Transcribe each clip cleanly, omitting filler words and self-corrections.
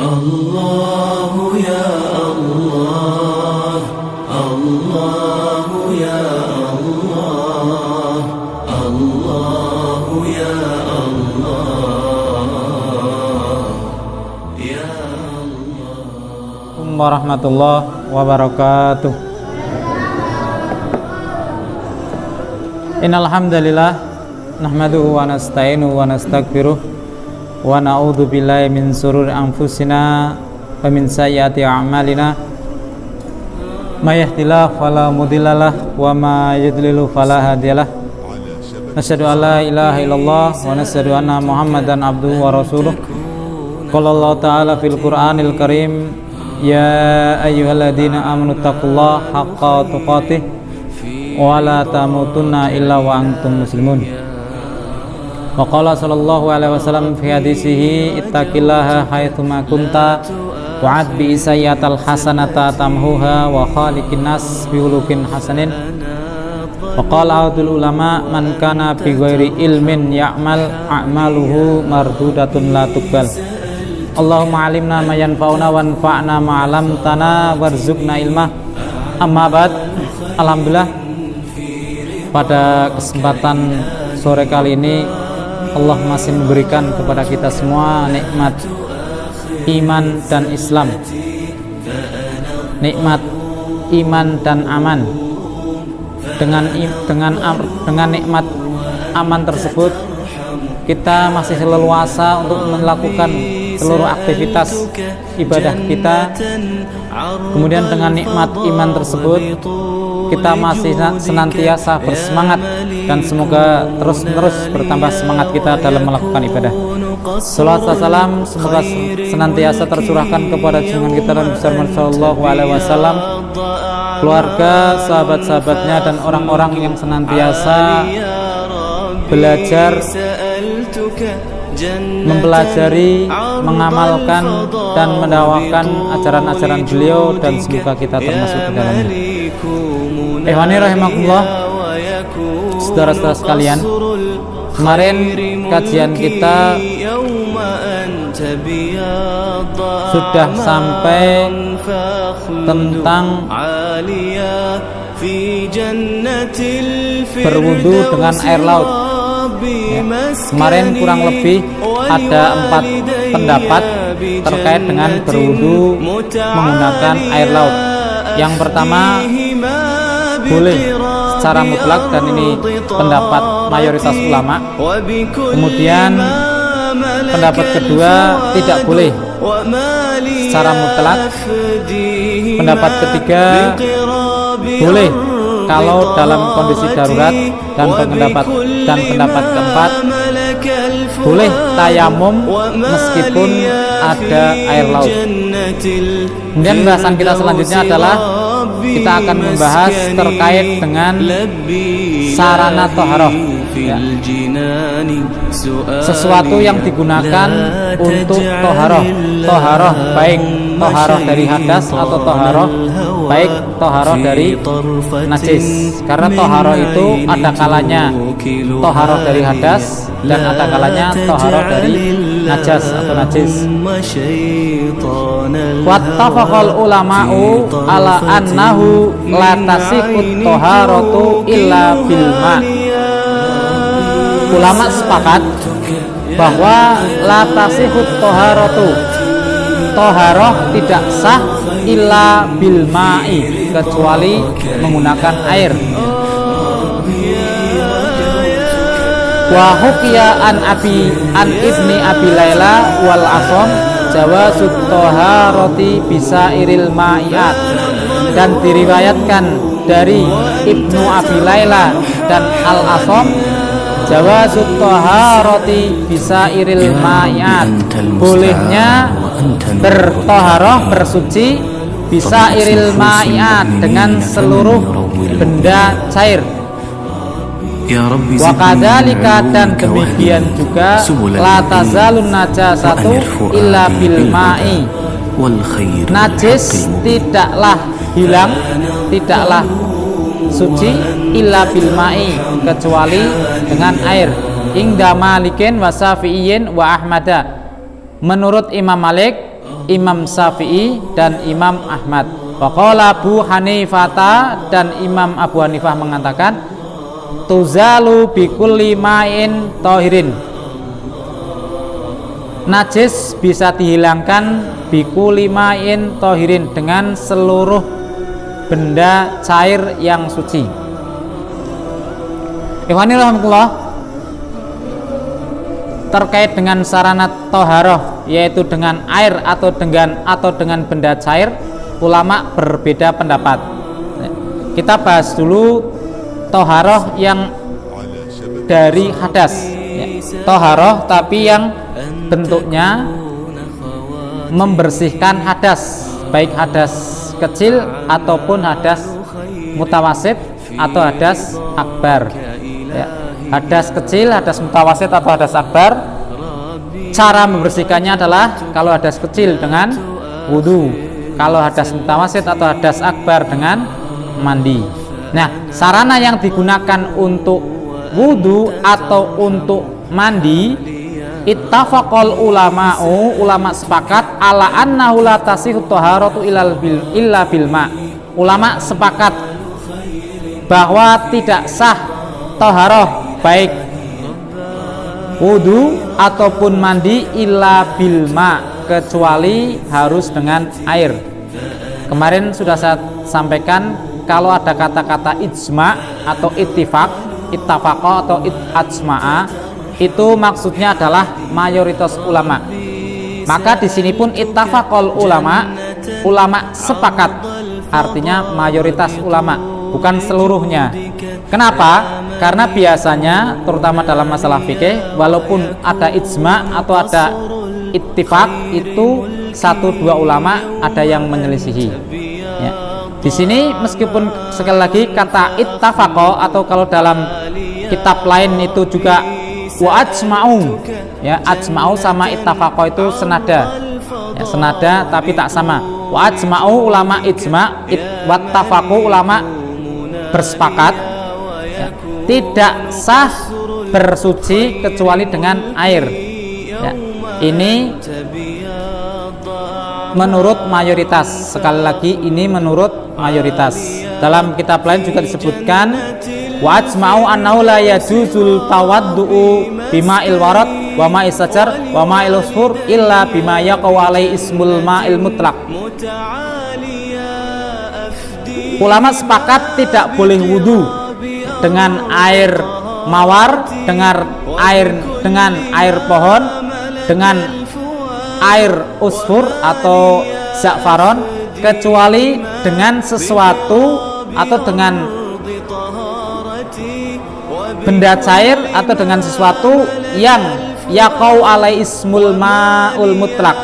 الله يا الله الله يا الله الله يا الله يا الله warahmatullahi wabarakatuh. Innal hamdalillah nahmaduhu wa nasta'inuhu wa nastaghfiruh wa na'udzu billahi min shururi anfusina wa min sayyiati a'malina. May yahdihillahu fala mudhillalah wa may yudlil fala hadiyalah. Nasyhadu an la ilaha illallah wa nasyhadu anna Muhammadan abduhu wa rasuluh. Qala Allah ta'ala fil Qur'anil Karim, ya ayyuhalladzina amanu taqullaha haqqa tuqatih wa la tamutunna illa wa antum muslimun. Wa qala sallallahu alaihi wasallam fi hadisihi ittaqillaha haitsu ma kunta wa'ad bi sayyatal hasanata tamhuha wa khaliqin nas bi khuluqin hasanin. Wa qala audul ulama man kana bi ghairi ilmin ya'mal a'maluhu mardudatun la tuqbal. Allahumma alimna ma yanfa'una wanfa'na ma 'allamtana warzuqna ilma. Amma ba'd. Alhamdulillah, pada kesempatan sore kali ini Allah masih memberikan kepada kita semua nikmat iman dan Islam, nikmat iman dan aman. Dengan nikmat aman tersebut kita masih leluasa untuk melakukan seluruh aktivitas ibadah kita. Kemudian dengan nikmat iman tersebut kita masih senantiasa bersemangat dan semoga terus-menerus bertambah semangat kita dalam melakukan ibadah. Salawat dan salam semoga senantiasa tercurahkan kepada junjungan kita Nabi sallallahu alaihi wasallam, keluarga, sahabat-sahabatnya dan orang-orang yang senantiasa belajar, mempelajari, mengamalkan dan mendakwakan ajaran-ajaran beliau, dan semoga kita termasuk ke dalamnya. Ehwani rahimakumullah, saudara-saudara sekalian, kemarin kajian kita sudah sampai tentang berwudu dengan air laut. Ya, kemarin kurang lebih ada 4 pendapat terkait dengan berwudu menggunakan air laut. Yang pertama, boleh secara mutlak, dan ini pendapat mayoritas ulama. Kemudian pendapat kedua, tidak boleh secara mutlak. Pendapat ketiga, boleh kalau dalam kondisi darurat, dan pendapat keempat, boleh tayamum meskipun ada air laut. Kemudian bahasan kita selanjutnya adalah kita akan membahas terkait dengan sarana toharoh, ya, sesuatu yang digunakan untuk toharoh baik toharoh dari hadas atau toharoh baik toharoh dari najis. Karena toharoh itu ada kalanya toharoh dari hadas dan ada kalanya toharoh dari najas atau najis. Wattafaqal ulama'u ala annahu la tasihut toharatu illa bil ma. Ulama sepakat bahwa la tasihut toharatu, toharoh tidak sah illa bil ma'i, kecuali menggunakan air. Wa hukiya an ibni abi Laila wal Asom jawazut toharoti bisa iril ma'iat, dan diriwayatkan dari Ibnu Abi Laila dan Al Asom jawazut toharoti bisa iril ma'iat, bolehnya bertoharoh bersuci bisa iril ma'iat dengan seluruh benda cair. Wa kadzalika, dan demikian juga la tazalun najasatu illa bil ma'i, najis tidaklah hilang, tidaklah suci illa bil ma'i, kecuali dengan air. Ingda Malikin wa Syafi'iyyin wa Ahmada, menurut Imam Malik Imam Syafi'i dan Imam Ahmad. Wa qala Abu Hanifah, dan Imam Abu Hanifah mengatakan tuzalu bi kulli ma'in tahirin. Najis bisa dihilangkan bi kulli ma'in tahirin, dengan seluruh benda cair yang suci. Ikhwani rahmatullah, terkait dengan sarana toharoh, yaitu dengan air atau dengan benda cair, ulama berbeda pendapat. Kita bahas dulu toharoh yang dari hadas, toharoh tapi yang bentuknya membersihkan hadas, baik hadas kecil ataupun hadas mutawasid atau hadas akbar. Hadas kecil, hadas mutawasid atau hadas akbar, cara membersihkannya adalah kalau hadas kecil dengan wudu, kalau hadas mutawasid atau hadas akbar dengan mandi. Nah, sarana yang digunakan untuk wudu atau untuk mandi, ittafaqal ulama sepakat ala annahu la tasihhu taharatu illa bil ma. Ulama sepakat bahwa tidak sah taharah baik wudu ataupun mandi illa bil ma, kecuali harus dengan air. Kemarin sudah saya sampaikan kalau ada kata-kata ijma atau ittifaq, ittafaqa atau ajma'a, itu maksudnya adalah mayoritas ulama. Maka di sini pun ittafaqal ulama sepakat, artinya mayoritas ulama, bukan seluruhnya. Kenapa? Karena biasanya terutama dalam masalah fikih, walaupun ada ijma atau ada ittifaq, itu 1-2 ulama ada yang menyelisihi. Ya. Di sini meskipun sekali lagi kata ittafaqa, atau kalau dalam kitab lain itu juga wa ajma'u, ya, ajma'u sama ittafaqa itu senada, ya, senada tapi tak sama. Wa ajma'u ulama ijma, wattafaqu ulama bersepakat, ya, tidak sah bersuci kecuali dengan air, ya. Ini menurut mayoritas, sekali lagi ini menurut mayoritas. Dalam kitab lain juga disebutkan wa ajma'u annahu la yajuzul tawaddu'u bima'il warad wa ma'is sajar wa ma'il usfur illa bima yaqau alai ismul ma'il mutlaq. Ulama sepakat tidak boleh wudu dengan air mawar, dengan air pohon, dengan air usfur atau za'faron, kecuali dengan sesuatu atau dengan benda cair atau dengan sesuatu yang yaqau alai ismul ma'ul mutlaq,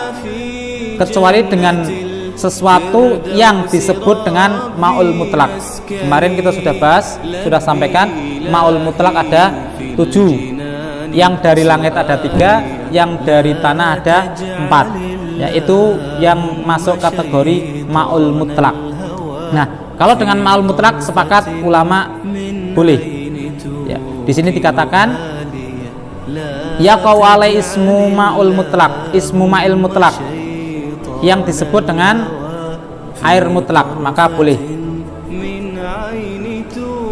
kecuali dengan sesuatu yang disebut dengan ma'ul mutlaq. Kemarin kita sudah bahas, sudah sampaikan ma'ul mutlaq ada 7, yang dari langit ada 3, yang dari tanah ada 4, yaitu yang masuk kategori ma'ul mutlaq. Nah, kalau dengan ma'ul mutlaq sepakat ulama boleh. Ya, di sini dikatakan yaqau alai ismu ma'ul mutlaq, ismu ma'il mutlaq, yang disebut dengan air mutlak, maka boleh.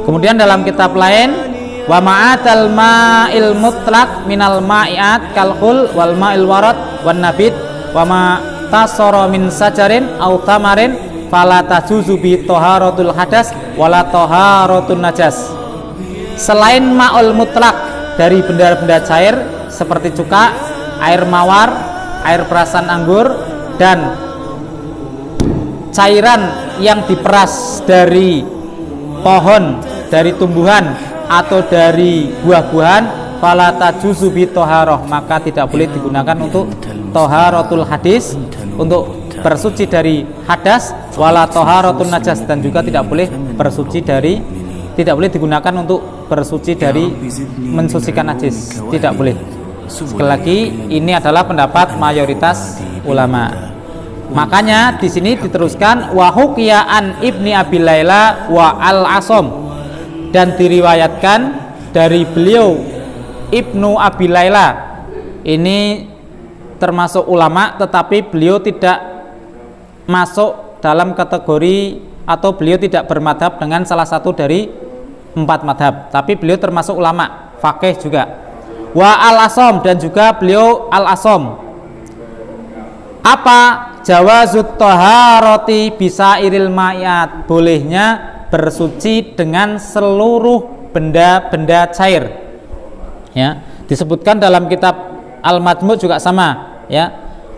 Kemudian dalam kitab lain wa ma'atal ma'il mutlak minal ma'iat kalkhul wal ma'il warad wan nabit wa ma tasara min sajarin au tamarin fala tajuzu bi taharatul hadas wala taharatun najas. Selain ma'ul mutlak dari benda-benda cair seperti cuka, air mawar, air perasan anggur, dan cairan yang diperas dari pohon, dari tumbuhan atau dari buah-buahan, fala tajuzu bi toharoh, maka tidak boleh digunakan untuk toharotul hadis, untuk bersuci dari hadas, wala toharotul najas, dan juga tidak boleh digunakan untuk bersuci dari mensucikan najis, tidak boleh. Sekali lagi, ini adalah pendapat mayoritas ulama. Makanya di sini diteruskan wa huqiya an Ibni Abi Laila wa Al-Asom, dan diriwayatkan dari beliau Ibnu Abi Laila. Ini termasuk ulama, tetapi beliau tidak masuk dalam kategori atau beliau tidak bermadhab dengan salah satu dari 4 madhab, tapi beliau termasuk ulama faqih juga. Wa al-Asom, dan juga beliau al-Asom. Apa jawazut taharati bisa iril ma'iyat, bolehnya bersuci dengan seluruh benda-benda cair. Ya, disebutkan dalam kitab Al-Majmu' juga sama, ya.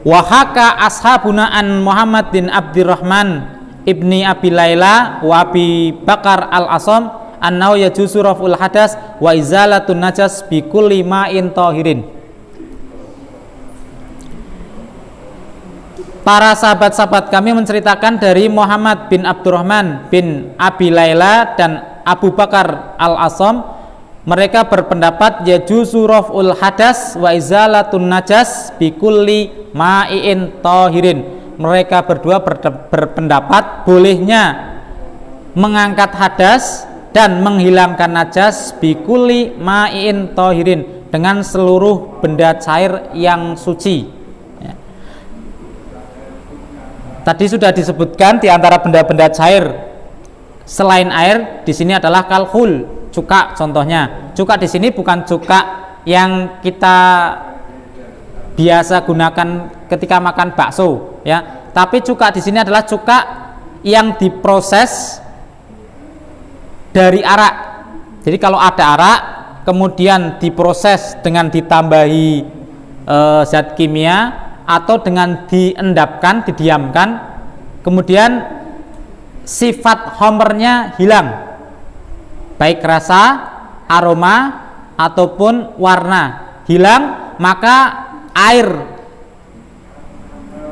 Wa haka ashabuna an Muhammad bin Abdurrahman ibni Abi Laila wa Abi Bakar al-Asam annahu yajuzu raf'ul hadas wa izalatun najas bi kulli ma'in tahirin. Para sahabat-sahabat kami menceritakan dari Muhammad bin Abdurrahman bin Abi Laila dan Abu Bakar al-Asam, mereka berpendapat yajuzu raf'ul hadas wa izalatun najas bi kulli ma'in tahirin. Mereka berdua berpendapat bolehnya mengangkat hadas dan menghilangkan najas bi kulli ma'in tahirin, dengan seluruh benda cair yang suci. Tadi sudah disebutkan di antara benda-benda cair selain air di sini adalah kalkhul, cuka contohnya. Cuka di sini bukan cuka yang kita biasa gunakan ketika makan bakso, ya. Tapi cuka di sini adalah cuka yang diproses dari arak. Jadi kalau ada arak kemudian diproses dengan ditambahi zat kimia atau dengan diendapkan, didiamkan, kemudian sifat homernya hilang, baik rasa, aroma ataupun warna hilang, maka air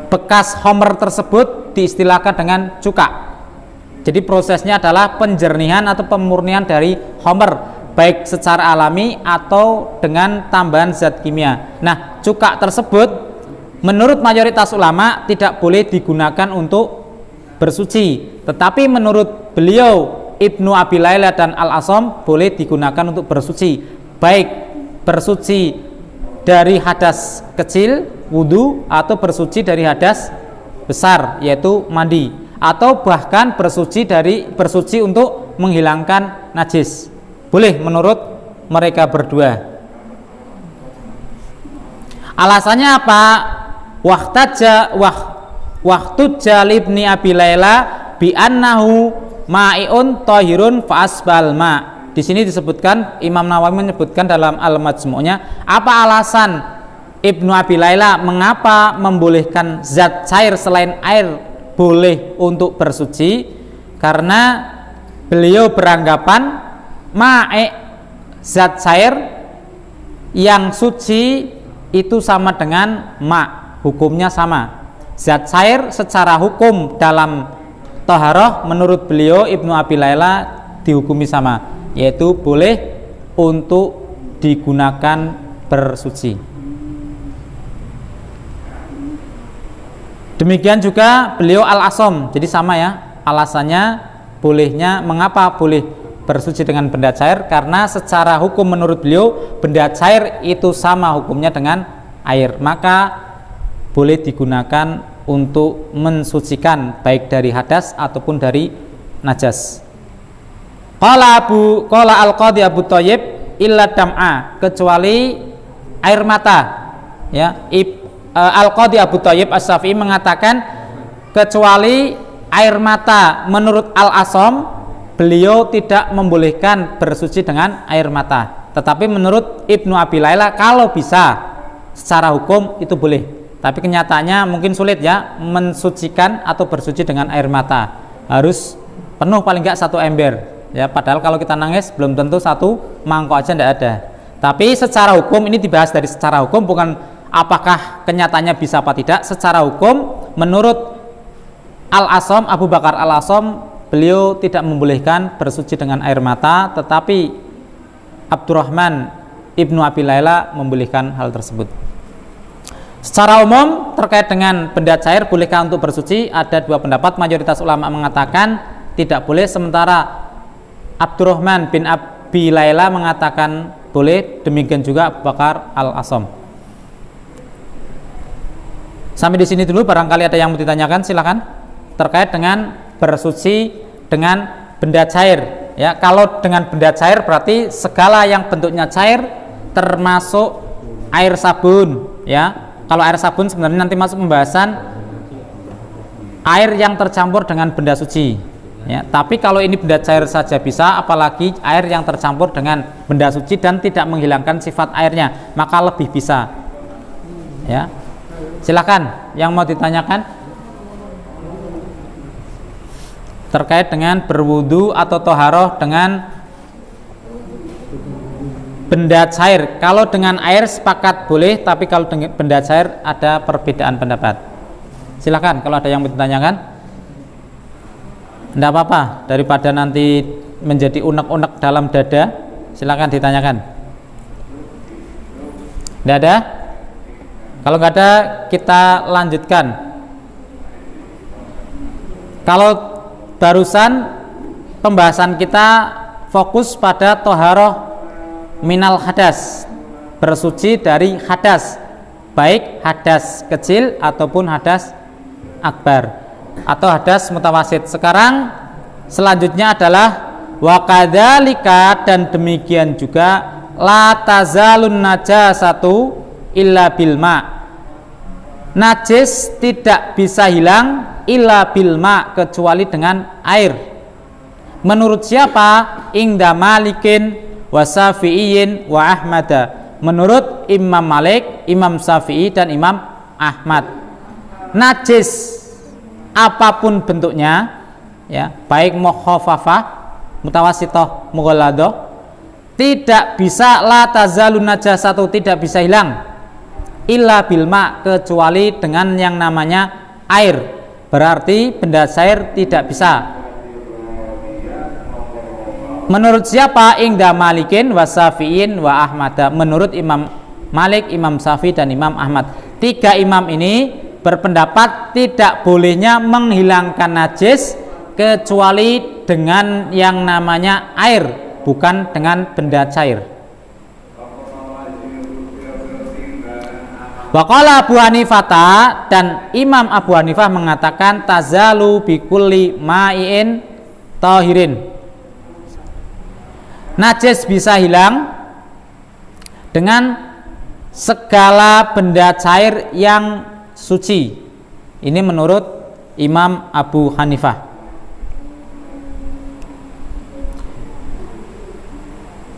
bekas homer tersebut diistilahkan dengan cuka. Jadi prosesnya adalah penjernihan atau pemurnian dari homer, baik secara alami atau dengan tambahan zat kimia. Nah, cuka tersebut menurut mayoritas ulama tidak boleh digunakan untuk bersuci, tetapi menurut beliau Ibnu Abi Laila dan Al-Asam boleh digunakan untuk bersuci, baik bersuci dari hadas kecil wudu atau bersuci dari hadas besar yaitu mandi, atau bahkan bersuci untuk menghilangkan najis. Boleh menurut mereka berdua. Alasannya apa? Waktu Ibni Abi Laila bi annahu ma'iun tahirun fa asbal ma. Di sini disebutkan, Imam Nawawi menyebutkan dalam Al-Majmu'-nya, apa alasan Ibnu Abi Laila mengapa membolehkan zat cair selain air boleh untuk bersuci? Karena beliau beranggapan ma'i, zat cair yang suci itu sama dengan ma'. Hukumnya sama. Zat cair secara hukum dalam taharah menurut beliau Ibnu Abi Laila dihukumi sama, yaitu boleh untuk digunakan bersuci. Demikian juga beliau Al-Asam, jadi sama ya alasannya bolehnya. Mengapa boleh bersuci dengan benda cair? Karena secara hukum menurut beliau benda cair itu sama hukumnya dengan air, maka boleh digunakan untuk mensucikan baik dari hadas ataupun dari najas. Qala al-Qadhi Abu Thayyib illa dam'a, kecuali air mata, ya. Al-Qadhi Abu Thayyib As-Syafi'i mengatakan kecuali air mata. Menurut Al-Asam beliau tidak membolehkan bersuci dengan air mata, tetapi menurut Ibnu Abi Laila kalau bisa secara hukum itu boleh. Tapi kenyataannya mungkin sulit ya mensucikan atau bersuci dengan air mata, harus penuh paling enggak 1 ember ya. Padahal kalau kita nangis belum tentu 1 mangkok aja tidak ada. Tapi secara hukum, ini dibahas dari secara hukum, bukan apakah kenyataannya bisa apa tidak. Secara hukum menurut Al-Asam, Abu Bakar Al-Asam, beliau tidak membolehkan bersuci dengan air mata, tetapi Abdurrahman Ibnu Abi Laila membolehkan hal tersebut. Secara umum terkait dengan benda cair bolehkah untuk bersuci, ada 2 pendapat. Mayoritas ulama mengatakan tidak boleh, sementara Abdurrahman bin Abi Laila mengatakan boleh, demikian juga Abu Bakar Al-Asam. Sampai di sini dulu, barangkali ada yang mau ditanyakan silakan. terkait dengan bersuci dengan benda cair. Ya, kalau dengan benda cair berarti segala yang bentuknya cair termasuk air sabun. Ya, kalau air sabun sebenarnya nanti masuk pembahasan air yang tercampur dengan benda suci. Ya, tapi kalau ini benda cair saja bisa, apalagi air yang tercampur dengan benda suci dan tidak menghilangkan sifat airnya, maka lebih bisa. Ya, silakan yang mau ditanyakan terkait dengan berwudu atau toharoh dengan benda cair. Kalau dengan air sepakat boleh, tapi kalau dengan benda cair ada perbedaan pendapat. Silakan kalau ada yang mau ditanyakan. Tidak apa-apa, daripada nanti menjadi unek-unek dalam dada. Silakan ditanyakan. Tidak ada? Kalau nggak ada, kita lanjutkan. Kalau barusan pembahasan kita fokus pada toharoh minal hadas, bersuci dari hadas, baik hadas kecil ataupun hadas akbar atau hadas mutawasid. Sekarang selanjutnya adalah wakadzalika, dan demikian juga la tazalun najasatu illa bil ma, najis tidak bisa hilang illa bil ma, kecuali dengan air. Menurut siapa? Ingda Malikin wa Syafi'iyyin wa Ahmada, menurut Imam Malik, Imam Syafi'i dan Imam Ahmad. Najis apapun bentuknya, ya, baik mukhafafah, mutawassithah, mughalladah, tidak bisa, la tazalun najasatu, tidak bisa hilang illa bil ma, kecuali dengan yang namanya air. Berarti benda cair tidak bisa. Menurut siapa? Ingda Malikin wa Syafi'in wa Ahmad, menurut Imam Malik, Imam Syafi'i dan Imam Ahmad. Tiga imam ini berpendapat tidak bolehnya menghilangkan najis kecuali dengan yang namanya air, bukan dengan benda cair. Waqala Abu Hanifah, dan Imam Abu Hanifah mengatakan tazalu bikulli ma'in tahirin, najis bisa hilang dengan segala benda cair yang suci. Ini menurut Imam Abu Hanifah.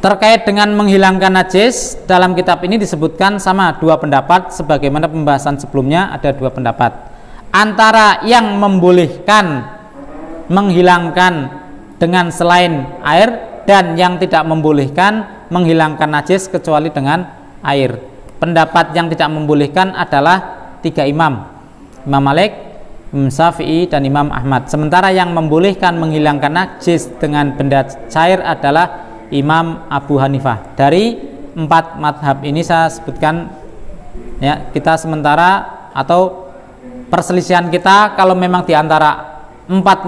Terkait dengan menghilangkan najis, dalam kitab ini disebutkan sama dua pendapat, sebagaimana pembahasan sebelumnya ada dua pendapat. Antara yang membolehkan menghilangkan dengan selain air, dan yang tidak membolehkan menghilangkan najis kecuali dengan air. Pendapat yang tidak membolehkan adalah tiga imam, Imam Malik, Imam Syafi'i dan Imam Ahmad. Sementara yang membolehkan menghilangkan najis dengan benda cair adalah Imam Abu Hanifah. Dari empat madhab ini saya sebutkan, ya, kita sementara atau perselisihan kita, kalau memang diantara empat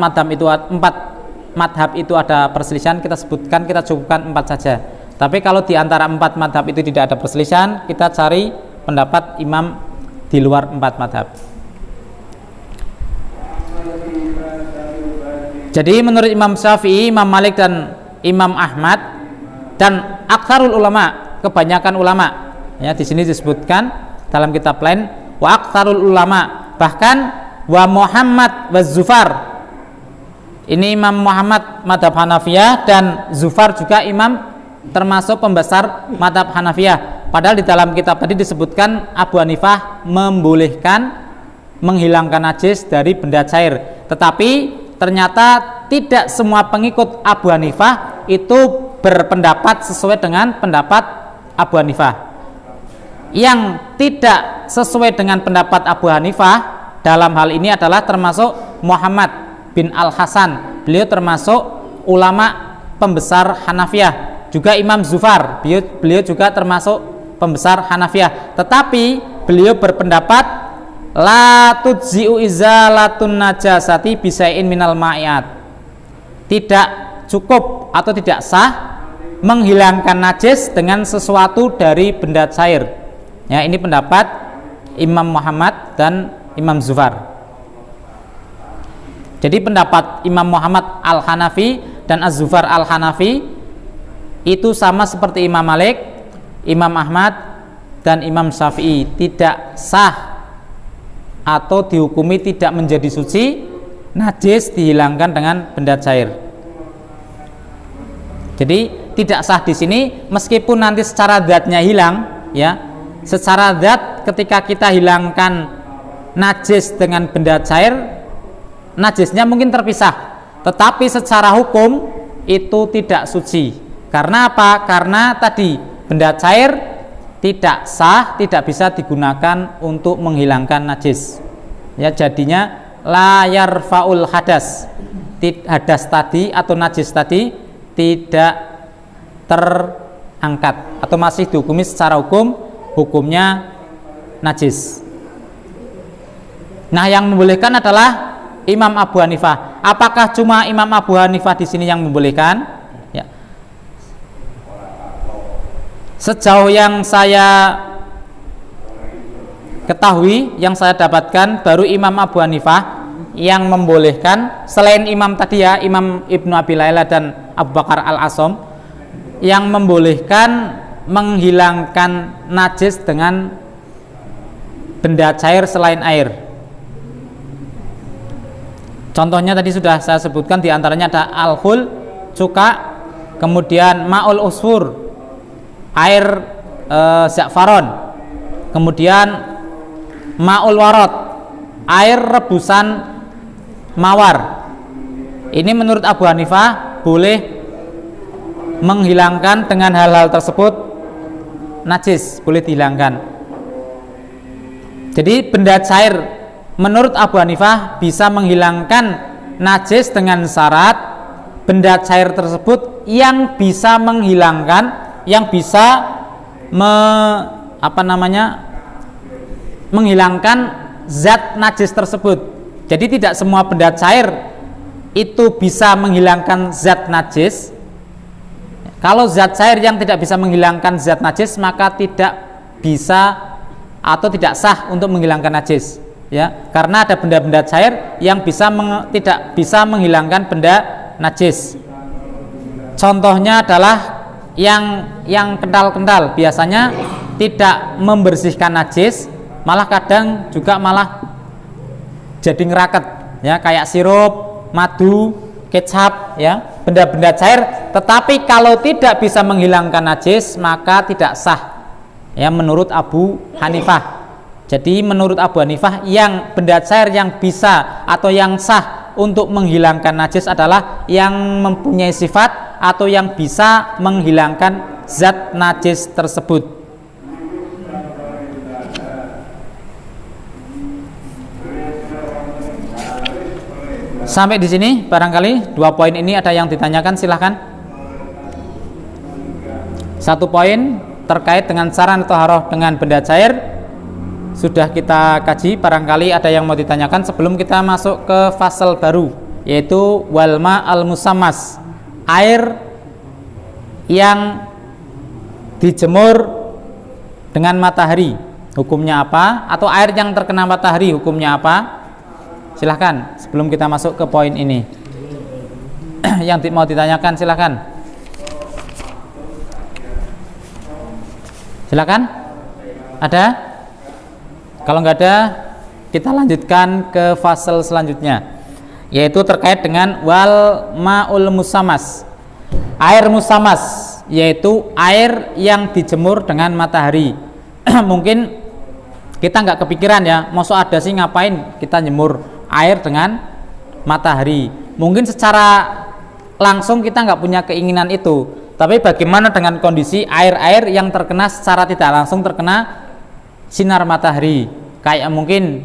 madhab itu ada perselisihan, kita sebutkan, kita cukupkan empat saja. Tapi kalau diantara empat madhab itu tidak ada perselisihan, kita cari pendapat imam di luar empat madhab. Jadi menurut Imam Syafi'i, Imam Malik dan Imam Ahmad dan aktsarul ulama, kebanyakan ulama, ya, di sini disebutkan dalam kitab lain wa aktsarul ulama, bahkan wa Muhammad wa Zufar. Ini Imam Muhammad madhab Hanafiyah dan Zufar juga imam termasuk pembesar madhab Hanafiyah. Padahal di dalam kitab tadi disebutkan Abu Hanifah membolehkan menghilangkan najis dari benda cair, tetapi ternyata tidak semua pengikut Abu Hanifah itu berpendapat sesuai dengan pendapat Abu Hanifah. Yang tidak sesuai dengan pendapat Abu Hanifah dalam hal ini adalah termasuk Muhammad bin Al-Hasan. Beliau termasuk ulama pembesar Hanafiyah. Juga Imam Zufar, beliau juga termasuk pembesar Hanafiyah. Tetapi beliau berpendapat la tujzi'u izalatun najasati bisa'in minal ma'iyat, tidak cukup atau tidak sah menghilangkan najis dengan sesuatu dari benda cair. Ya, ini pendapat Imam Muhammad dan Imam Zufar. Jadi pendapat Imam Muhammad Al-Hanafi dan Az-Zufar Al-Hanafi itu sama seperti Imam Malik, Imam Ahmad dan Imam Syafi'i, tidak sah atau dihukumi tidak menjadi suci, najis dihilangkan dengan benda cair. Jadi tidak sah di sini meskipun nanti secara zatnya hilang, ya. Secara zat ketika kita hilangkan najis dengan benda cair, najisnya mungkin terpisah, tetapi secara hukum itu tidak suci. Karena apa? Karena tadi benda cair tidak sah, tidak bisa digunakan untuk menghilangkan najis. Ya, jadinya la yarfaul hadas. Hadas tadi atau najis tadi tidak terangkat atau masih dihukumi secara hukum, hukumnya najis. Nah, yang membolehkan adalah Imam Abu Hanifah. Apakah cuma Imam Abu Hanifah di sini yang membolehkan? Ya. Sejauh yang saya ketahui, yang saya dapatkan, baru Imam Abu Hanifah yang membolehkan, selain Imam tadi ya, Imam Ibnu Abi Layla dan Abu Bakar Al-Asom, yang membolehkan menghilangkan najis dengan benda cair selain air. Contohnya tadi sudah saya sebutkan, diantaranya ada al-khul, cuka, kemudian ma'ul usfur, air za'faron, kemudian ma'ul warot, air rebusan mawar. Ini menurut Abu Hanifah boleh menghilangkan dengan hal-hal tersebut najis, boleh dihilangkan. Jadi benda cair menurut Abu Hanifah bisa menghilangkan najis dengan syarat benda cair tersebut yang bisa menghilangkan, yang bisa menghilangkan zat najis tersebut. Jadi tidak semua benda cair itu bisa menghilangkan zat najis. Kalau zat cair yang tidak bisa menghilangkan zat najis, maka tidak bisa atau tidak sah untuk menghilangkan najis. Ya, karena ada benda-benda cair yang tidak bisa menghilangkan benda najis. Contohnya adalah yang kental-kental, biasanya tidak membersihkan najis, malah kadang juga malah jadi ngeraket, ya, kayak sirup, madu, kecap, ya, benda-benda cair. Tetapi kalau tidak bisa menghilangkan najis, maka tidak sah, ya, menurut Abu Hanifah. Jadi menurut Abu Hanifah, yang benda cair yang bisa atau yang sah untuk menghilangkan najis adalah yang mempunyai sifat atau yang bisa menghilangkan zat najis tersebut. Sampai di sini barangkali 2 poin ini ada yang ditanyakan, silahkan. 1 poin terkait dengan saran thaharah dengan benda cair sudah kita kaji, barangkali ada yang mau ditanyakan sebelum kita masuk ke fasal baru, yaitu walma al-musammas, air yang dijemur dengan matahari, hukumnya apa? Atau air yang terkena matahari, hukumnya apa? Silahkan sebelum kita masuk ke poin ini. Yang mau ditanyakan silahkan. Silakan. Ada? Kalau nggak ada, kita lanjutkan ke fasal selanjutnya, yaitu terkait dengan wal ma'ul musammas, air musammas, yaitu air yang dijemur dengan matahari. Mungkin kita nggak kepikiran, ya, maksud ada sih ngapain kita jemur air dengan matahari. Mungkin secara langsung kita nggak punya keinginan itu, tapi bagaimana dengan kondisi air-air yang terkena secara tidak langsung terkena sinar matahari, kayak mungkin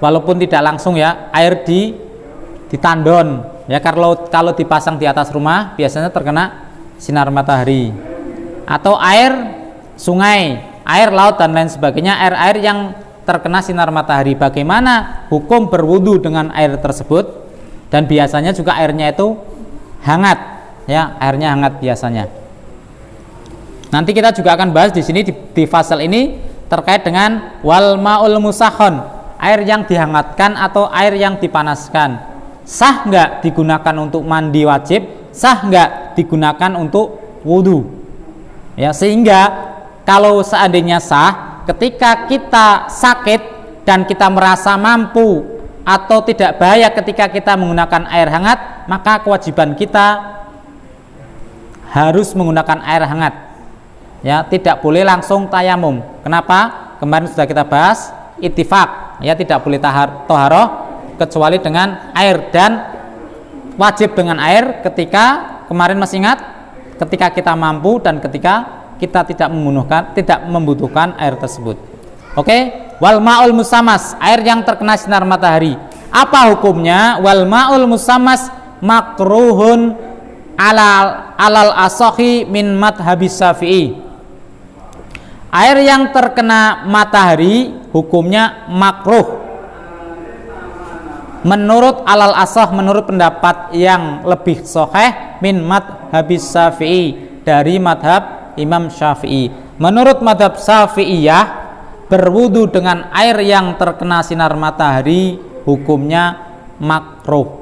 walaupun tidak langsung, ya, air di tandon, ya, kalau dipasang di atas rumah biasanya terkena sinar matahari, atau air sungai, air laut dan lain sebagainya, air-air yang terkena sinar matahari. Bagaimana hukum berwudu dengan air tersebut? Dan biasanya juga airnya itu hangat, ya, airnya hangat biasanya. Nanti kita juga akan bahas di sini di fasal ini terkait dengan wal ma'ul musakhon, air yang dihangatkan atau air yang dipanaskan. sah nggak digunakan untuk mandi wajib, sah nggak digunakan untuk wudhu. Ya, sehingga kalau seandainya sah, ketika kita sakit dan kita merasa mampu atau tidak bahaya ketika kita menggunakan air hangat, maka kewajiban kita harus menggunakan air hangat. Ya, tidak boleh langsung tayamum. Kenapa? Kemarin sudah kita bahas ittifaq, ya, tidak boleh toharoh kecuali dengan air, dan wajib dengan air ketika kemarin masih ingat, ketika kita mampu dan ketika kita tidak membutuhkan air tersebut. Oke, wal ma'ul musammas, air yang terkena sinar matahari. Apa hukumnya? Wal ma'ul musammas makruhun alal asohi min madhabis Syafi'i. Air yang terkena matahari hukumnya makruh menurut alal asoh, menurut pendapat yang lebih sahih, min madhabis Syafi'i, dari madhab Imam Syafi'i. Menurut madhab Syafi'iyah, berwudu dengan air yang terkena sinar matahari hukumnya makruh.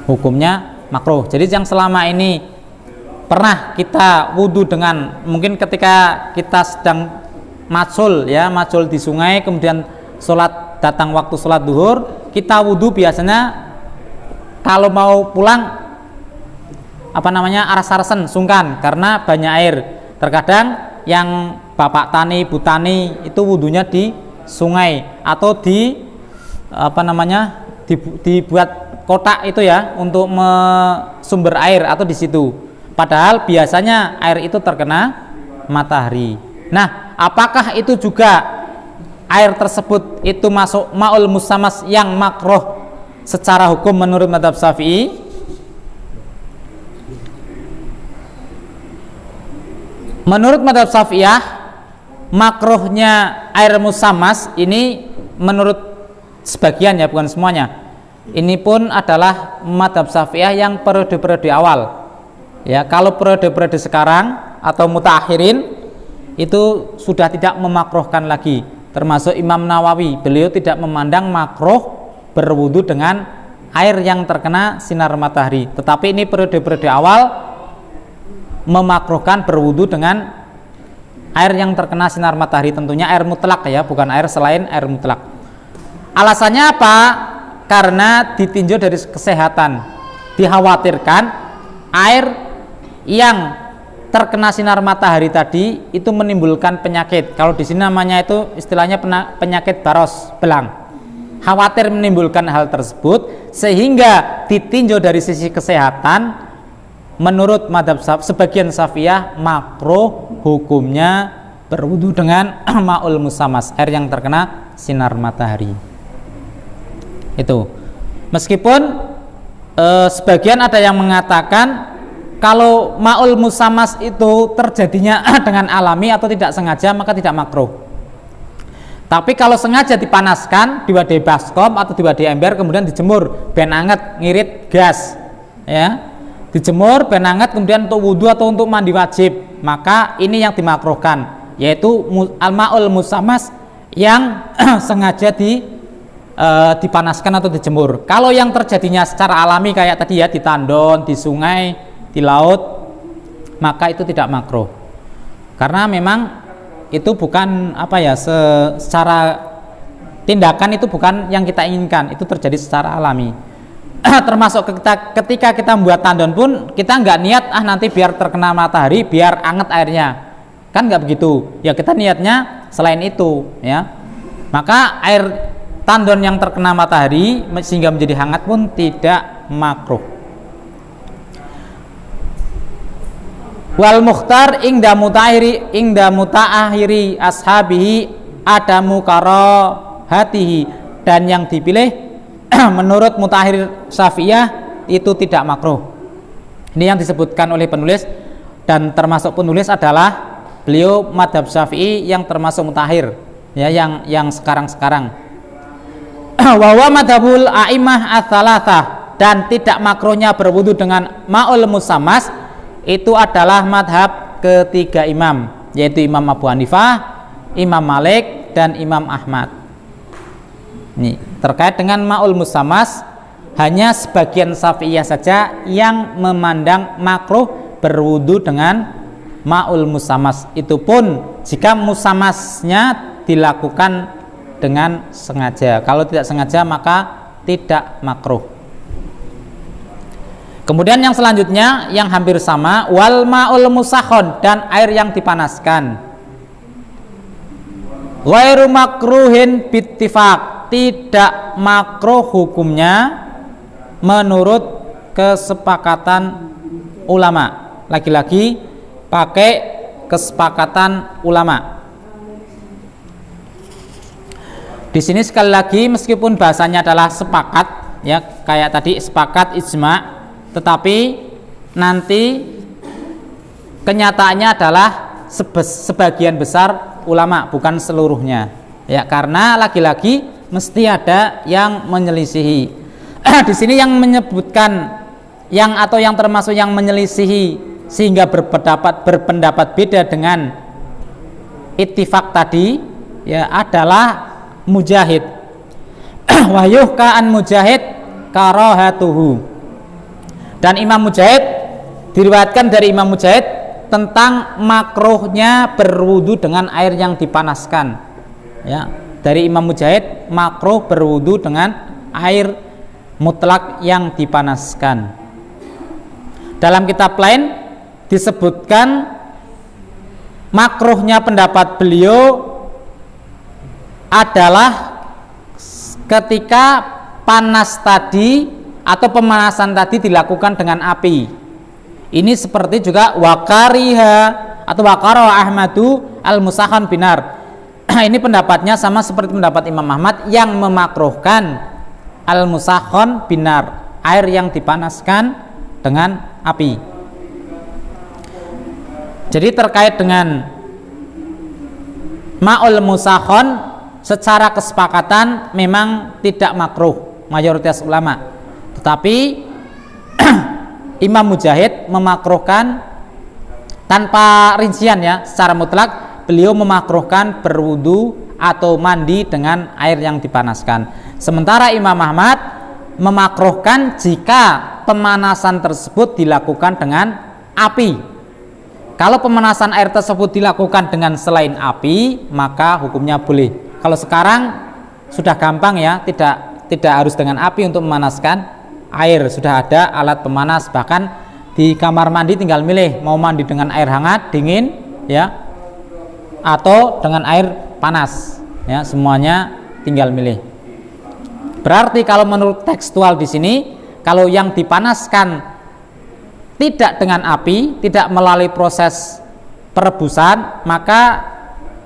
Hukumnya makruh. Jadi yang selama ini pernah kita wudu dengan, mungkin ketika kita sedang macul, ya, macul di sungai, kemudian datang waktu sholat duhur, kita wudu biasanya kalau mau pulang aras-arasan, sungkan karena banyak air. Terkadang yang bapak tani, ibu tani itu wudunya di sungai atau dibuat kotak itu, ya, untuk sumber air atau di situ. Padahal biasanya air itu terkena matahari. Nah, apakah itu juga air tersebut itu masuk ma'ul musammas yang makruh secara hukum menurut madhab Syafi'i? Menurut madhab Syafi'iyah, makruhnya air musammas ini menurut sebagian, ya, bukan semuanya. Ini pun adalah madhab Syafi'iyah yang periode-periode awal. Ya, kalau periode-periode sekarang atau mutaakhirin itu sudah tidak memakruhkan lagi. Termasuk Imam Nawawi, beliau tidak memandang makruh berwudu dengan air yang terkena sinar matahari. Tetapi ini periode-periode awal memakruhkan berwudu dengan air yang terkena sinar matahari, tentunya air mutlak, ya, bukan air selain air mutlak. Alasannya apa? Karena ditinjau dari kesehatan, dikhawatirkan air yang terkena sinar matahari tadi itu menimbulkan penyakit. Kalau di sini namanya itu istilahnya penyakit baros, belang. Khawatir menimbulkan hal tersebut, sehingga ditinjau dari sisi kesehatan. Menurut madhab sebagian Syafi'iyah, makruh hukumnya berwudu dengan ma'ul musammas, air yang terkena sinar matahari. Itu. Meskipun sebagian ada yang mengatakan kalau ma'ul musammas itu terjadinya dengan alami atau tidak sengaja, maka tidak makruh. Tapi kalau sengaja dipanaskan, diwadai baskom atau diwadai ember, kemudian dijemur ben anget, ngirit gas, ya, dijemur ben anget, kemudian untuk wudhu atau untuk mandi wajib, maka ini yang dimakruhkan, yaitu al-ma'ul musammas yang sengaja dipanaskan atau dijemur. Kalau yang terjadinya secara alami kayak tadi, ya, di tandon, di sungai, di laut, maka itu tidak makruh. Karena memang itu bukan secara tindakan itu bukan yang kita inginkan, itu terjadi secara alami. Termasuk ketika kita membuat tandon pun kita nggak niat nanti biar terkena matahari biar anget airnya, kan nggak begitu, ya, kita niatnya selain itu, ya. Maka air tandon yang terkena matahari sehingga menjadi hangat pun tidak makruh. Wal mukhtar ingda muta'ahiri ashabihi adamu karahatihi, dan yang dipilih menurut mutakhir Syafi'iyah itu tidak makruh. Ini yang disebutkan oleh penulis, dan termasuk penulis adalah beliau madhab Syafi'i yang termasuk mutakhir, ya, yang sekarang-sekarang. Wa huwa madhabul a'imah ats-tsalatsah, dan tidak makruhnya berwudu dengan ma'ul musammas itu adalah madhab ketiga imam, yaitu Imam Abu Hanifah, Imam Malik, dan Imam Ahmad. Nih, terkait dengan ma'ul musammas, hanya sebagian Syafi'iyah saja yang memandang makruh berwudu dengan ma'ul musammas. Itu pun jika musammasnya dilakukan dengan sengaja. Kalau tidak sengaja maka tidak makruh. Kemudian yang selanjutnya yang hampir sama, wal ma'ul musakhon, dan air yang dipanaskan. Ghairu makruhin bittifaq, tidak makruh hukumnya menurut kesepakatan ulama. Lagi-lagi pakai kesepakatan ulama. Di sini sekali lagi meskipun bahasanya adalah sepakat, ya kayak tadi sepakat ijma', tetapi nanti kenyataannya adalah sebagian besar ulama, bukan seluruhnya, ya, karena lagi-lagi mesti ada yang menyelisihi. Di sini yang menyebutkan yang termasuk yang menyelisihi sehingga berpendapat beda dengan ittifaq tadi, ya, adalah Mujahid. Wahyuh ka'an Mujahid karahatuhu. Dan Imam Mujahid, diriwayatkan dari Imam Mujahid tentang makruhnya berwudu dengan air yang dipanaskan, ya, dari Imam Mujahid makruh berwudu dengan air mutlak yang dipanaskan. Dalam kitab lain disebutkan makruhnya pendapat beliau adalah ketika panas tadi atau pemanasan tadi dilakukan dengan api. Ini seperti juga wakariha atau wakaro Ahmadu al-musakhan binar. Ini pendapatnya sama seperti pendapat Imam Ahmad yang memakruhkan al-musakhan binar, air yang dipanaskan dengan api. Jadi terkait dengan ma'ul musakhan secara kesepakatan memang tidak makruh mayoritas ulama. Tetapi Imam Mujahid memakruhkan tanpa rincian, ya, secara mutlak beliau memakruhkan berwudu atau mandi dengan air yang dipanaskan. Sementara Imam Ahmad memakruhkan jika pemanasan tersebut dilakukan dengan api. Kalau pemanasan air tersebut dilakukan dengan selain api, maka hukumnya boleh. Kalau sekarang sudah gampang, ya, tidak harus dengan api untuk memanaskan air, sudah ada alat pemanas. Bahkan di kamar mandi tinggal milih mau mandi dengan air hangat, dingin, ya, atau dengan air panas, ya, semuanya tinggal milih. Berarti kalau menurut tekstual di sini, kalau yang dipanaskan tidak dengan api, tidak melalui proses perebusan, maka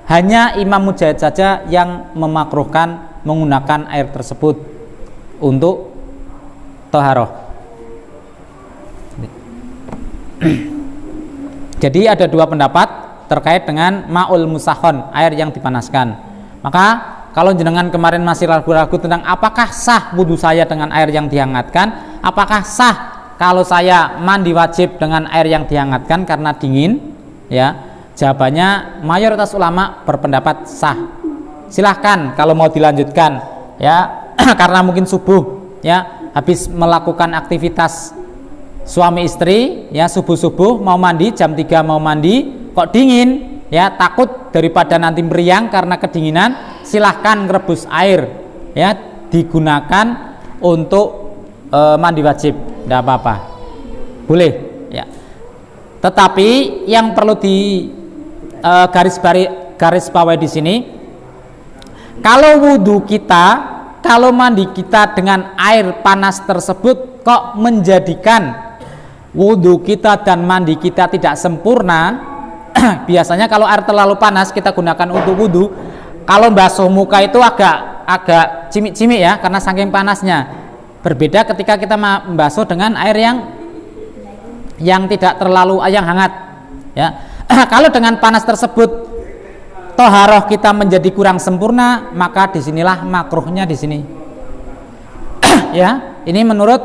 hanya Imam Mujahid saja yang memakruhkan menggunakan air tersebut untuk toharoh. Jadi ada dua pendapat terkait dengan ma'ul musakhon, air yang dipanaskan. Maka kalau jenengan kemarin masih ragu-ragu tentang apakah sah wudhu saya dengan air yang dihangatkan, apakah sah kalau saya mandi wajib dengan air yang dihangatkan karena dingin, ya, jawabannya mayoritas ulama berpendapat sah. Silahkan kalau mau dilanjutkan, ya, karena mungkin subuh, ya, habis melakukan aktivitas suami istri, ya, subuh-subuh mau mandi, jam 3 mau mandi, kok dingin, ya, takut daripada nanti meriang karena kedinginan, silahkan rebus air, ya, digunakan untuk mandi wajib, tidak apa-apa, boleh, ya. Tetapi yang perlu di garis bawahi di sini, kalau wudhu kita, kalau mandi kita dengan air panas tersebut kok menjadikan wudhu kita dan mandi kita tidak sempurna. Biasanya kalau air terlalu panas kita gunakan untuk wudhu, kalau basuh muka itu agak cimik-cimik, ya, karena saking panasnya. Berbeda ketika kita membasuh dengan air yang tidak terlalu hangat, ya. Kalau dengan panas tersebut toharoh kita menjadi kurang sempurna, maka disinilah makruhnya di sini. Ya, ini menurut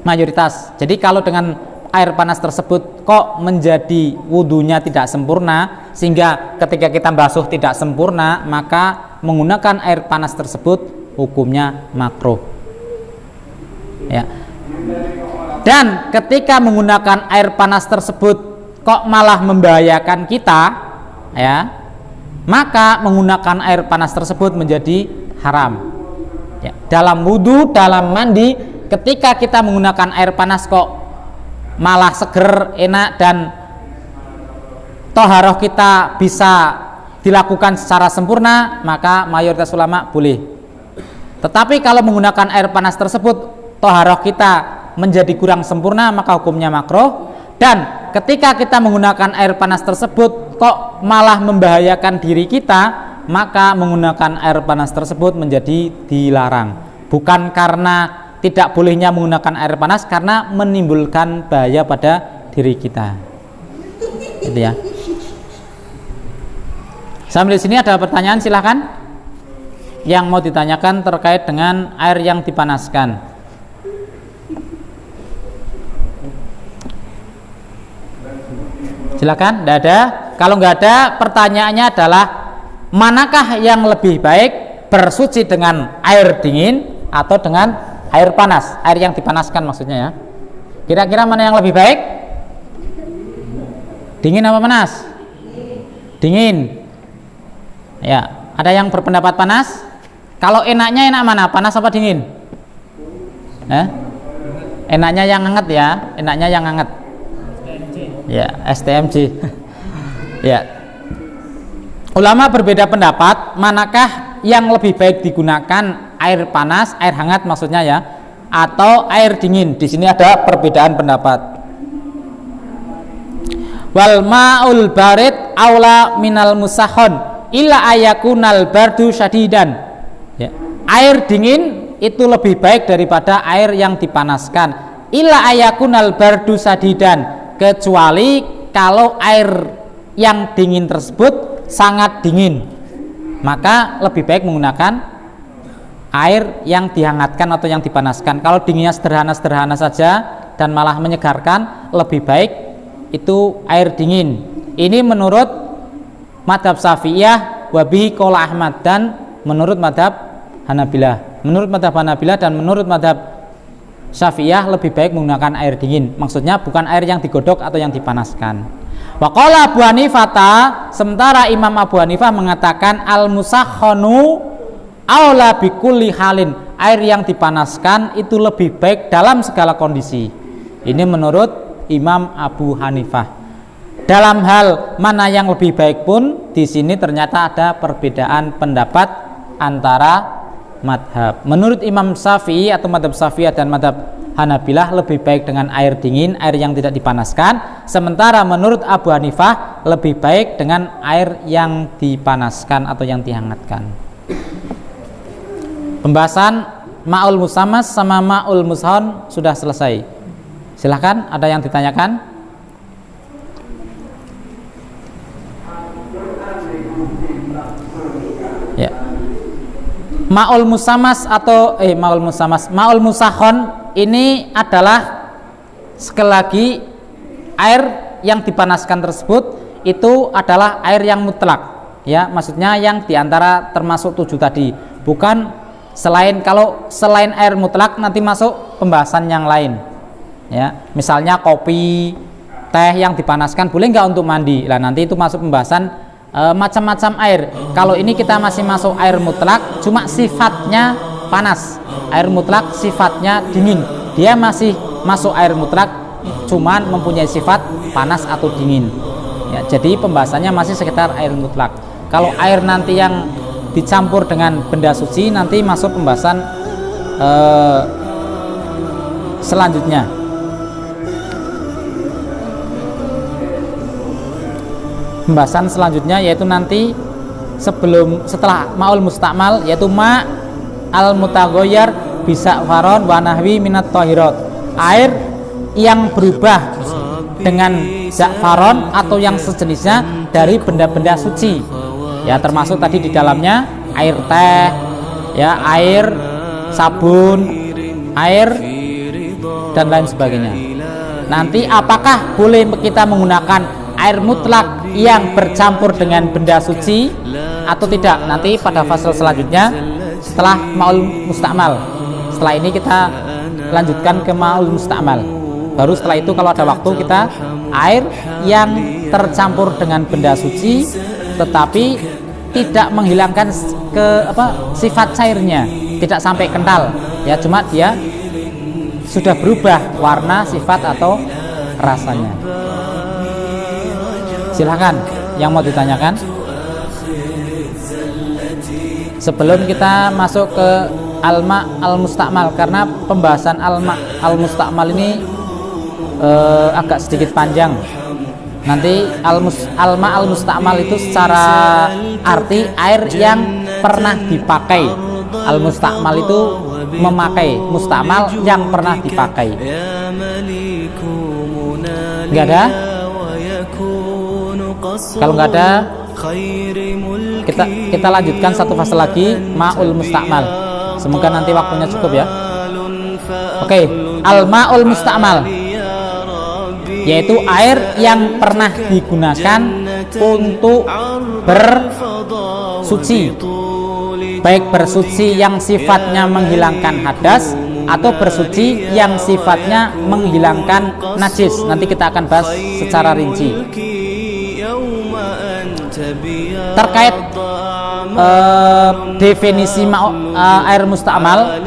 mayoritas. Jadi kalau dengan air panas tersebut kok menjadi wudunya tidak sempurna, sehingga ketika kita basuh tidak sempurna, maka menggunakan air panas tersebut hukumnya makruh. Ya. Dan ketika menggunakan air panas tersebut kok malah membahayakan kita, ya, maka menggunakan air panas tersebut menjadi haram. Ya. Dalam wudhu, dalam mandi, ketika kita menggunakan air panas kok malah seger, enak, dan toharoh kita bisa dilakukan secara sempurna, maka mayoritas ulama boleh. Tetapi kalau menggunakan air panas tersebut toharoh kita menjadi kurang sempurna, maka hukumnya makruh. Dan ketika kita menggunakan air panas tersebut kok malah membahayakan diri kita, maka menggunakan air panas tersebut menjadi dilarang. Bukan karena tidak bolehnya menggunakan air panas, karena menimbulkan bahaya pada diri kita. Gitu ya. Sambil di sini ada pertanyaan, silahkan yang mau ditanyakan terkait dengan air yang dipanaskan. Silakan, tidak ada. Kalau nggak ada, pertanyaannya adalah manakah yang lebih baik, bersuci dengan air dingin atau dengan air panas? Air yang dipanaskan maksudnya ya. Kira-kira mana yang lebih baik? Dingin apa panas? Dingin. Ya, ada yang berpendapat panas? Kalau enaknya enak mana? Panas apa dingin? Enaknya yang hangat ya, enaknya yang hangat. Ya, STMJ. Ya. Ulama berbeda pendapat manakah yang lebih baik digunakan, air panas, air hangat maksudnya ya, atau air dingin. Di sini ada perbedaan pendapat. Wal ma'ul barid aula minal musahhon illa ayakunal bardu syadidan. Ya. Air dingin itu lebih baik daripada air yang dipanaskan. Illa ayakunal bardu syadidan, kecuali kalau air yang dingin tersebut sangat dingin, maka lebih baik menggunakan air yang dihangatkan atau yang dipanaskan. Kalau dinginnya sederhana-sederhana saja dan malah menyegarkan, lebih baik itu air dingin. Ini menurut madhab Syafi'iyah, wabihi qala Ahmad, dan menurut madhab Hanabilah. Menurut madhab Hanabilah dan menurut madhab Syafi'iyah lebih baik menggunakan air dingin. Maksudnya bukan air yang digodok atau yang dipanaskan. Wa qala Abu Hanifah, sementara Imam Abu Hanifah mengatakan al-musahhanu aula bikulli halin. Air yang dipanaskan itu lebih baik dalam segala kondisi. Ini menurut Imam Abu Hanifah. Dalam hal mana yang lebih baik pun di sini ternyata ada perbedaan pendapat antara madhab. Menurut Imam Syafi'i atau madhab Syafi'iyah dan madhab Hanabilah lebih baik dengan air dingin, air yang tidak dipanaskan. Sementara menurut Abu Hanifah lebih baik dengan air yang dipanaskan atau yang dihangatkan. Pembahasan ma'ul musammas sama ma'ul mushon sudah selesai. Silahkan, ada yang ditanyakan? Ya. Ma'ul musammas atau ma'ul musahhon ini adalah sekali lagi air yang dipanaskan tersebut itu adalah air yang mutlak, ya, maksudnya yang diantara termasuk 7 tadi, bukan selain. Kalau selain air mutlak nanti masuk pembahasan yang lain, ya, misalnya kopi, teh yang dipanaskan boleh nggak untuk mandi, lah nanti itu masuk pembahasan macam-macam air. Kalau ini kita masih masuk air mutlak, cuma sifatnya panas. Air mutlak sifatnya dingin, dia masih masuk air mutlak, cuman mempunyai sifat panas atau dingin, ya, jadi pembahasannya masih sekitar air mutlak. Kalau air nanti yang dicampur dengan benda suci nanti masuk pembahasan selanjutnya. Pembahasan selanjutnya yaitu nanti setelah ma'ul mustakmal, yaitu ma al mutaghayyar bisa faron wa nahwi minat tahirat, air yang berubah dengan za'faron atau yang sejenisnya dari benda-benda suci, ya, termasuk tadi di dalamnya air teh, ya, air sabun, air dan lain sebagainya. Nanti apakah boleh kita menggunakan air mutlak yang bercampur dengan benda suci atau tidak, nanti pada fase selanjutnya setelah ma'ul musta'mal. Setelah ini kita lanjutkan ke ma'ul musta'mal. Baru setelah itu kalau ada waktu kita air yang tercampur dengan benda suci tetapi tidak menghilangkan sifat cairnya, tidak sampai kental ya, cuma dia sudah berubah warna, sifat atau rasanya. Silakan yang mau ditanyakan sebelum kita masuk ke alma al-musta'mal, karena pembahasan alma al-musta'mal ini agak sedikit panjang. Nanti alma al-musta'mal itu secara arti air yang pernah dipakai. Al-musta'mal itu memakai, musta'mal yang pernah dipakai. Enggak ada? Kalau nggak ada, kita lanjutkan satu fase lagi, ma'ul musta'mal. Semoga nanti waktunya cukup ya. Oke, al-ma'ul musta'mal, yaitu air yang pernah digunakan untuk bersuci, baik bersuci yang sifatnya menghilangkan hadas atau bersuci yang sifatnya menghilangkan najis. Nanti kita akan bahas secara rinci. Terkait definisi air musta'mal,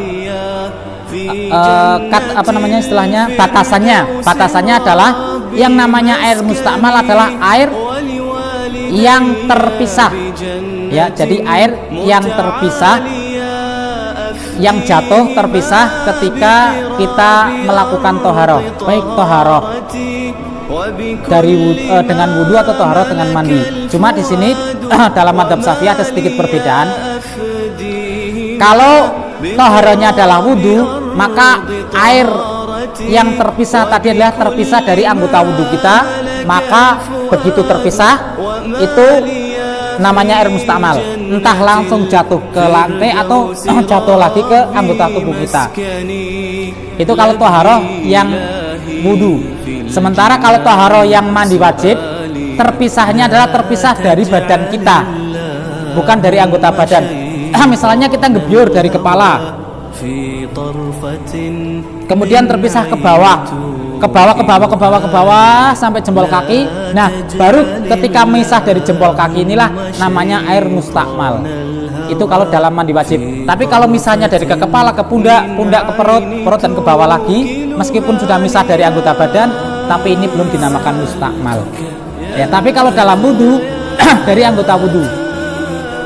istilahnya batasannya adalah yang namanya air musta'mal adalah air yang terpisah ya. Jadi air yang terpisah, yang jatuh terpisah ketika kita melakukan toharoh, baik toharoh dari dengan wudu atau toharoh dengan mandi. Cuma di sini dalam madzhab Syafi'i ada sedikit perbedaan. Kalau toharohnya adalah wudu, maka air yang terpisah tadi adalah terpisah dari anggota wudu kita, maka begitu terpisah itu namanya air musta'mal. Entah langsung jatuh ke lantai atau jatuh lagi ke anggota tubuh kita. Itu kalau toharoh yang wudu. Sementara kalau toharoh yang mandi wajib, terpisahnya adalah terpisah dari badan kita, bukan dari anggota badan. Misalnya kita ngebyur dari kepala, kemudian terpisah ke bawah sampai jempol kaki. Nah, baru ketika misah dari jempol kaki inilah namanya air musta'mal. Itu kalau dalam mandi wajib. Tapi kalau misalnya dari ke kepala, ke pundak ke perut dan ke bawah lagi, meskipun sudah misah dari anggota badan, tapi ini belum dinamakan musta'mal. Ya, tapi kalau dalam wudu dari anggota wudu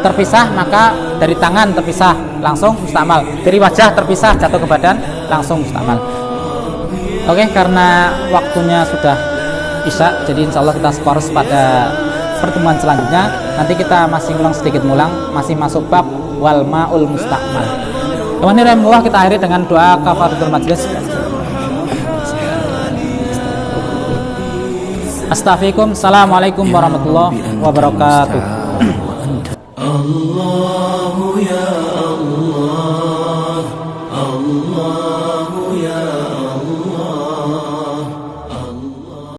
terpisah, maka dari tangan terpisah langsung musta'mal, dari wajah terpisah jatuh ke badan langsung musta'mal. Oke, karena waktunya sudah isya, jadi insya Allah kita skors pada pertemuan selanjutnya. Nanti kita masih masih masuk bab wal ma'ul musta'mal. Kemudian kita akhiri dengan doa kafaratul majlis. Astaghfirullahaladzim. Assalamualaikum warahmatullahi wabarakatuh. Allah ya